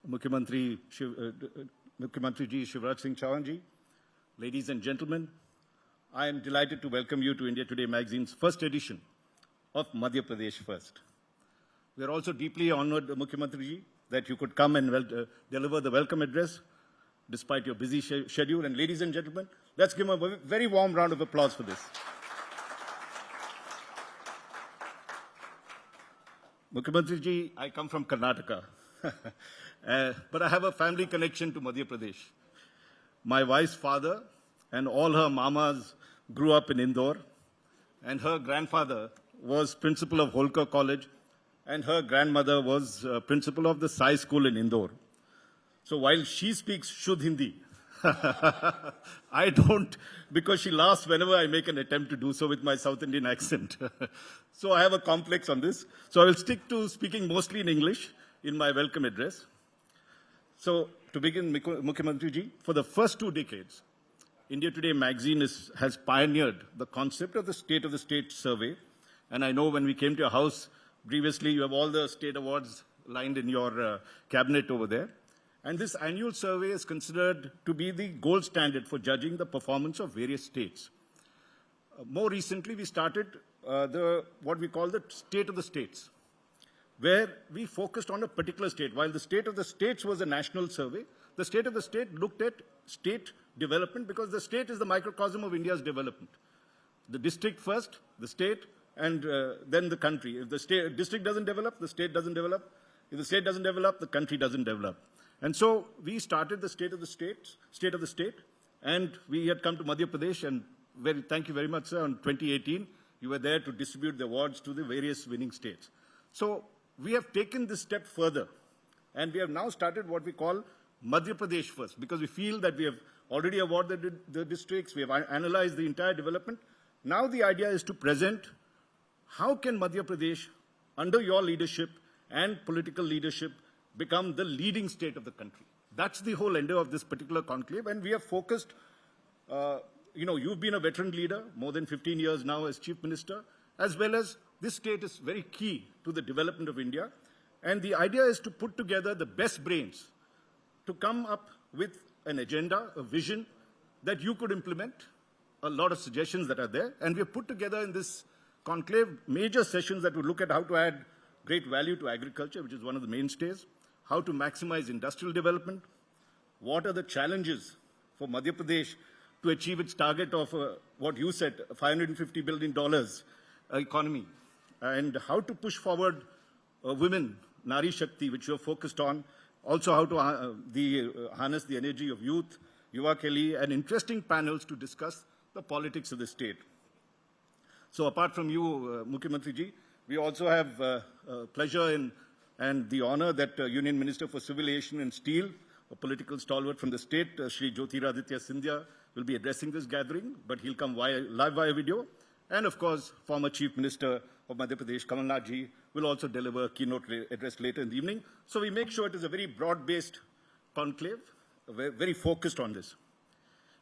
Mukhyamantri Ji Shivraj Singh Chauhan Ji, ladies and gentlemen, I am delighted to welcome you to India Today magazine's first edition of Madhya Pradesh First. We are also deeply honored, Mukhyamantri Ji, that you could come and deliver the welcome address despite your busy schedule. And ladies and gentlemen, let's give him a very warm round of applause for this. Mukhyamantri Ji, I come from Karnataka, but I have a family connection to Madhya Pradesh. My wife's father and all her mamas grew up in Indore, and her grandfather was principal of Holkar College, and her grandmother was principal of the Sai School in Indore. So while she speaks Shuddh Hindi, I don't, because she laughs whenever I make an attempt to do so with my South Indian accent. So I have a complex on this. So I will stick to speaking mostly in English in my welcome address. So to begin, Mukhyamantri Ji, for the first 2 decades, India Today magazine has pioneered the concept of the State of the State survey. And I know when we came to your house previously, you have all the state awards lined in your cabinet over there. And this annual survey is considered to be the gold standard for judging the performance of various states. More recently, we started what we call the State of the States, where we focused on a particular state. While the State of the States was a national survey, the State of the State looked at state development because the state is the microcosm of India's development. The district first, the state, and then the country. If the district doesn't develop, the state doesn't develop. If the state doesn't develop, the country doesn't develop. And so we started the State of the State, and we had come to Madhya Pradesh, and thank you very much, sir. In 2018, you were there to distribute the awards to the various winning states. So we have taken this step further, and we have now started what we call Madhya Pradesh First, because we feel that we have already awarded the districts, we have analyzed the entire development. Now the idea is to present how can Madhya Pradesh, under your leadership and political leadership, become the leading state of the country. That's the whole endeavor of this particular conclave, and we have focused, you've been a veteran leader, more than 15 years now as Chief Minister, as well as this state is very key to the development of India, and the idea is to put together the best brains to come up with an agenda, a vision that you could implement, a lot of suggestions that are there, and we have put together in this conclave major sessions that would look at how to add great value to agriculture, which is one of the mainstays, how to maximize industrial development, what are the challenges for Madhya Pradesh to achieve its target of what you said, $550 billion economy, and how to push forward women, Nari Shakti, which you are focused on, also how to harness the energy of youth, Yuva Kelly, and interesting panels to discuss the politics of the state. So apart from you, Mukhyamantri Ji, we also have pleasure and the honor that Union Minister for Civil Aviation and Steel, a political stalwart from the state, Shri Jyotiraditya Scindia, will be addressing this gathering, but he'll come live via video. And of course, former Chief Minister of Madhya Pradesh, Kamal Nath Ji, will also deliver a keynote address later in the evening. So we make sure it is a very broad-based conclave, very focused on this.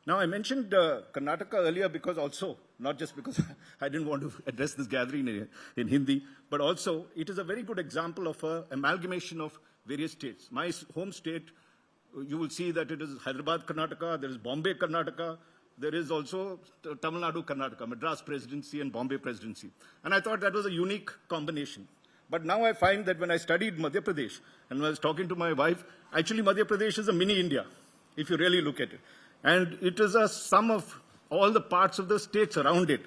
Now, I mentioned Karnataka earlier because also, not just because I didn't want to address this gathering in Hindi, but also it is a very good example of an amalgamation of various states. My home state, you will see that it is Hyderabad, Karnataka, there is Bombay, Karnataka, there is also Tamil Nadu, Karnataka, Madras Presidency and Bombay Presidency. And I thought that was a unique combination. But now I find that when I studied Madhya Pradesh, and when I was talking to my wife, actually Madhya Pradesh is a mini India, if you really look at it. And it is a sum of all the parts of the states around it,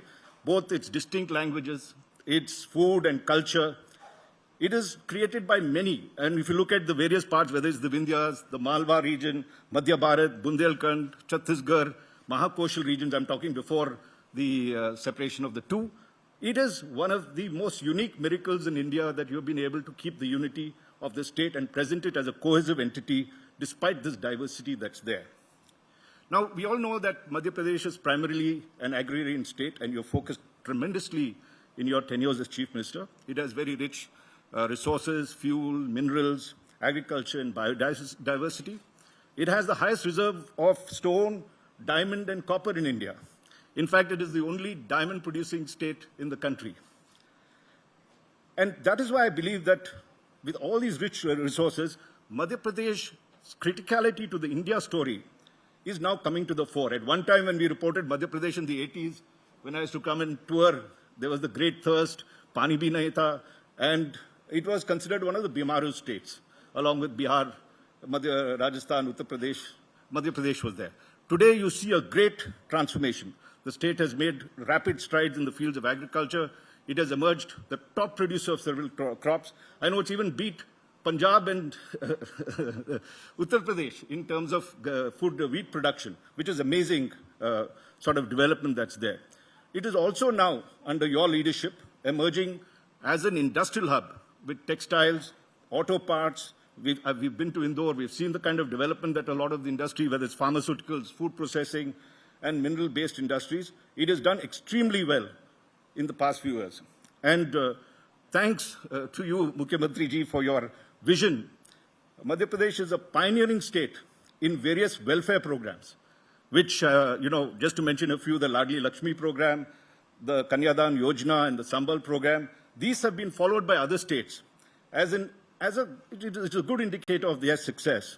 both its distinct languages, its food and culture. It is created by many. And if you look at the various parts, whether it's the Vindhyas, the Malwa region, Madhya Bharat, Bundelkhand, Chhattisgarh, Mahakoshal regions, I'm talking before the separation of the two, it is one of the most unique miracles in India that you have been able to keep the unity of the state and present it as a cohesive entity despite this diversity that's there. Now, we all know that Madhya Pradesh is primarily an agrarian state, and you're focused tremendously in your tenures as Chief Minister. It has very rich resources, fuel, minerals, agriculture, and biodiversity. It has the highest reserve of stone, diamond, and copper in India. In fact, it is the only diamond-producing state in the country. And that is why I believe that with all these rich resources, Madhya Pradesh's criticality to the India story is now coming to the fore. At one time when we reported Madhya Pradesh in the 80s, when I used to come and tour, there was the great thirst, Pani Bhi Nahi Tha, and it was considered one of the Bimaru states, along with Bihar, Rajasthan, Uttar Pradesh. Madhya Pradesh was there. Today you see a great transformation. The state has made rapid strides in the fields of agriculture. It has emerged the top producer of several crops. I know it's even beat Punjab and Uttar Pradesh in terms of wheat production, which is amazing sort of development that's there. It is also now, under your leadership, emerging as an industrial hub with textiles, auto parts. We've been to Indore. We've seen the kind of development that a lot of the industry, whether it's pharmaceuticals, food processing, and mineral-based industries, it has done extremely well in the past few years. And thanks to you, Mukhyamantri ji, for your vision. Madhya Pradesh is a pioneering state in various welfare programs, which, just to mention a few, the Ladli Lakshmi program, the Kanyadan Yojana, and the Sambal program. These have been followed by other states it's a good indicator of their success.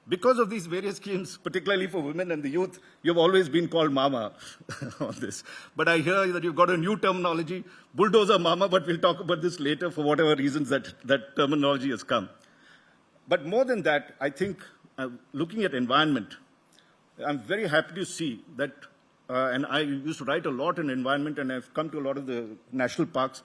Because of these various schemes, particularly for women and the youth, you've always been called Mama on this. But I hear that you've got a new terminology, bulldozer Mama, but we'll talk about this later for whatever reasons that terminology has come. But more than that, I think looking at environment, I'm very happy to see that, and I used to write a lot on environment, and I've come to a lot of the national parks,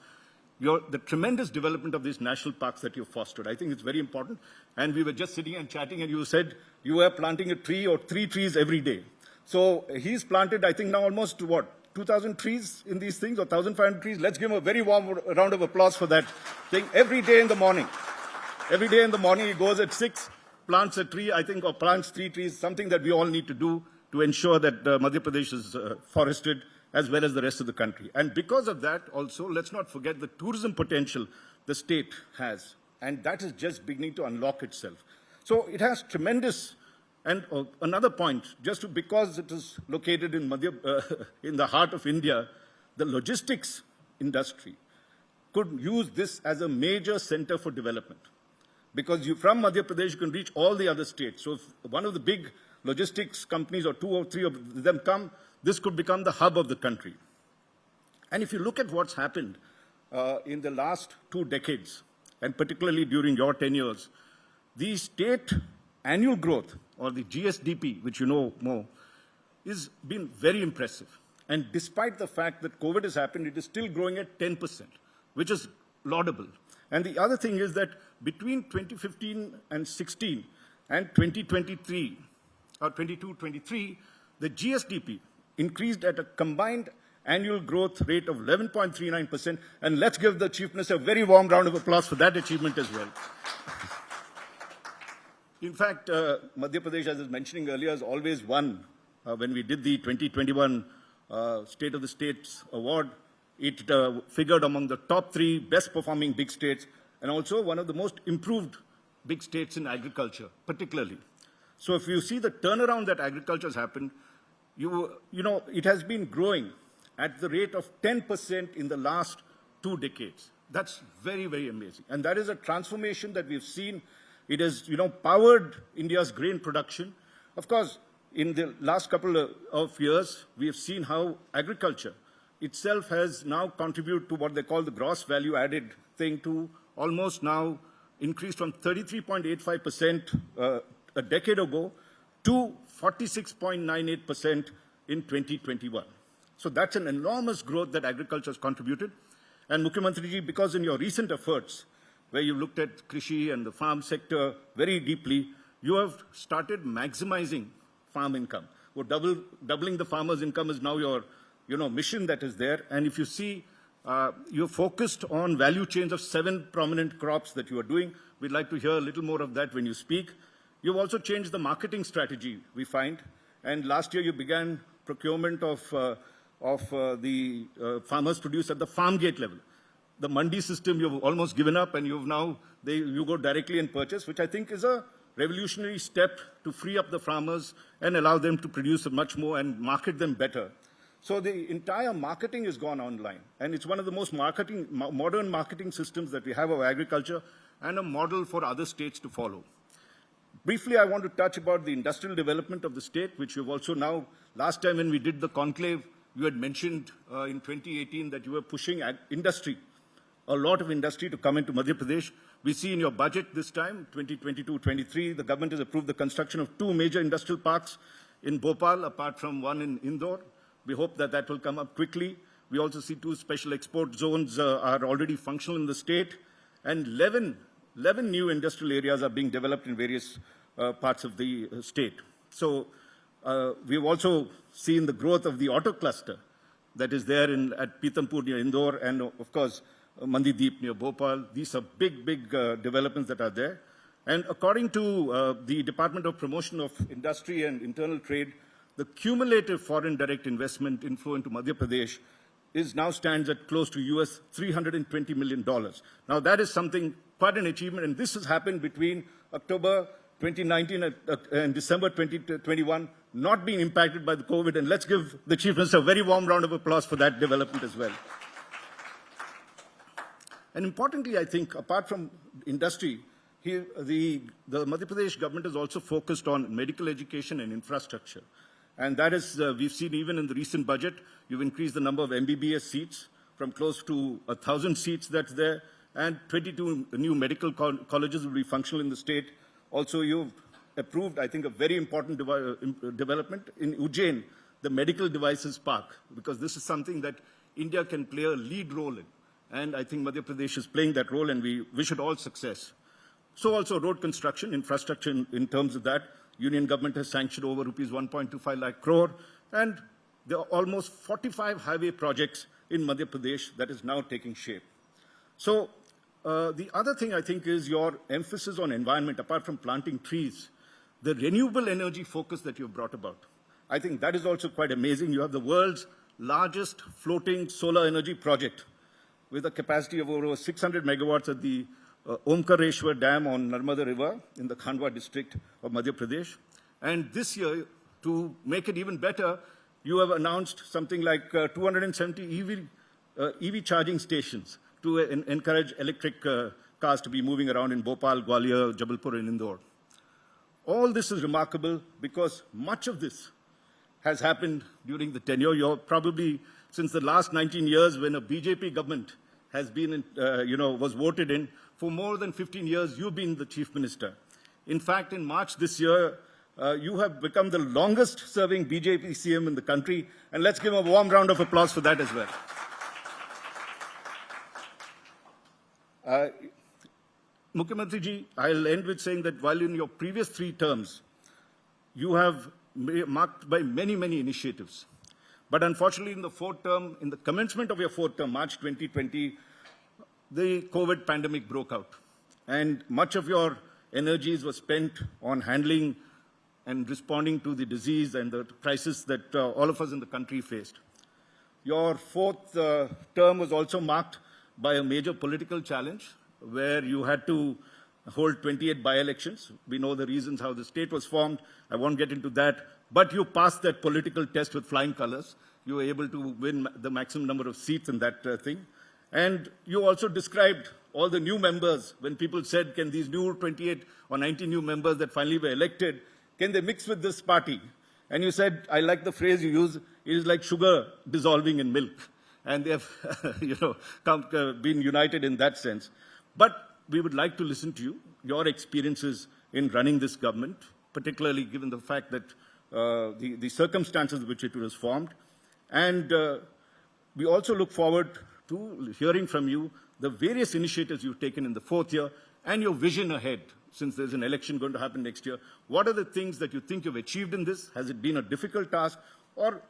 the tremendous development of these national parks that you've fostered. I think it's very important. And we were just sitting and chatting, and you said you were planting a tree or 3 trees every day. So he's planted, I think, now almost, 2,000 trees in these things, or 1,500 trees? Let's give him a very warm round of applause for that thing. Every day in the morning. Every day in the morning, he goes at 6, plants a tree, I think, or plants 3 trees, something that we all need to do to ensure that Madhya Pradesh is forested, as well as the rest of the country. And because of that, also, let's not forget the tourism potential the state has. And that is just beginning to unlock itself. So it has tremendous, and another point, because it is located in in the heart of India, the logistics industry could use this as a major center for development. Because from Madhya Pradesh, you can reach all the other states. So if one of the big logistics companies, or 2 or 3 of them come, this could become the hub of the country. And if you look at what's happened in the last 2 decades, and particularly during your tenures, the state annual growth, or the GSDP, which you know more, has been very impressive. And despite the fact that COVID has happened, it is still growing at 10%, which is laudable. And the other thing is that between 2015 and 16 and 2023, or 22-23, the GSDP increased at a combined annual growth rate of 11.39%. And let's give the Chief Minister a very warm round of applause for that achievement as well. In fact, Madhya Pradesh, as I was mentioning earlier, has always won. When we did the 2021 State of the States Award, it figured among the top 3 best performing big states, and also one of the most improved big states in agriculture, particularly. So if you see the turnaround that agriculture has happened, it has been growing at the rate of 10% in the last 2 decades. That's very, very amazing. And that is a transformation that we've seen. It has, powered India's grain production. Of course, in the last couple of years, we have seen how agriculture itself has now contributed to what they call the gross value added thing, to almost now increased from 33.85% a decade ago to 46.98% in 2021. So that's an enormous growth that agriculture has contributed. And Mukhyamantri ji, because in your recent efforts, where you looked at Krishi and the farm sector very deeply, you have started maximizing farm income. Well, doubling the farmer's income is now your mission that is there. And if you see, you're focused on value chains of 7 prominent crops that you are doing. We'd like to hear a little more of that when you speak. You've also changed the marketing strategy, we find. And last year you began procurement of the farmers' produce at the farm gate level. The mandi system you've almost given up, and you go directly and purchase, which I think is a revolutionary step to free up the farmers and allow them to produce much more and market them better. So the entire marketing has gone online, and it's one of the most modern marketing systems that we have of agriculture, and a model for other states to follow. Briefly, I want to touch about the industrial development of the state, which you've also now, last time when we did the conclave, you had mentioned in 2018 that you were pushing industry, a lot of industry to come into Madhya Pradesh. We see in your budget this time, 2022-23, the government has approved the construction of 2 major industrial parks in Bhopal, apart from one in Indore. We hope that that will come up quickly. We also see 2 special export zones are already functional in the state, and 11 new industrial areas are being developed in various parts of the state. So we've also seen the growth of the auto cluster that is there at Pithampur near Indore, and of course, Mandideep near Bhopal. These are big developments that are there. And according to the Department of Promotion of Industry and Internal Trade, the cumulative foreign direct investment inflow into Madhya Pradesh now stands at close to US $320 million. Now that is something, quite an achievement, and this has happened between October 2019 and December 2021, not being impacted by the COVID. And let's give the Chief Minister a very warm round of applause for that development as well. And importantly, I think, apart from industry, the Madhya Pradesh government is also focused on medical education and infrastructure. And that is, we've seen even in the recent budget, you've increased the number of MBBS seats from close to 1,000 seats that's there, and 22 new medical colleges will be functional in the state. Also, you've approved, I think, a very important development in Ujjain, the medical devices park, because this is something that India can play a lead role in. And I think Madhya Pradesh is playing that role, and we wish it all success. So also road construction, infrastructure in terms of that. Union government has sanctioned over rupees 1.25 lakh crore, and there are almost 45 highway projects in Madhya Pradesh that is now taking shape. So the other thing I think is your emphasis on environment, apart from planting trees, the renewable energy focus that you've brought about. I think that is also quite amazing. You have the world's largest floating solar energy project with a capacity of over 600 megawatts at the Omkareshwar Dam on Narmada River in the Khandwa district of Madhya Pradesh. And this year, to make it even better, you have announced something like 270 EV charging stations to encourage electric cars to be moving around in Bhopal, Gwalior, Jabalpur, and Indore. All this is remarkable because much of this has happened during the tenure. You're probably, since the last 19 years when a BJP government has been, was voted in, for more than 15 years, you've been the Chief Minister. In fact, in March this year, you have become the longest-serving BJP CM in the country, and let's give a warm round of applause for that as well. Mukhyamantri ji, I'll end with saying that while in your previous 3 terms, you have marked by many initiatives. But unfortunately, in the 4th term, in the commencement of your 4th term, March 2020, the COVID pandemic broke out. And much of your energies were spent on handling and responding to the disease and the crisis that all of us in the country faced. Your 4th term was also marked by a major political challenge where you had to hold 28 by-elections. We know the reasons how the state was formed. I won't get into that. But you passed that political test with flying colors. You were able to win the maximum number of seats in that thing. And you also described all the new members. When people said, can these new 28 or 90 new members that finally were elected, can they mix with this party? And you said, I like the phrase you use, it is like sugar dissolving in milk. And they have been united in that sense. But we would like to listen to you, your experiences in running this government, particularly given the fact that the circumstances in which it was formed. And we also look forward to hearing from you the various initiatives you've taken in the 4th year and your vision ahead, since there's an election going to happen next year. What are the things that you think you've achieved in this? Has it been a difficult task? Or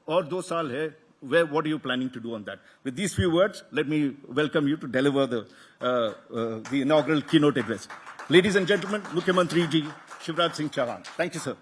2 saal hai, what are you planning to do on that? With these few words, let me welcome you to deliver the inaugural keynote address. Ladies and gentlemen, Mukhyamantri ji, Shivraj Singh Chauhan. Thank you, sir.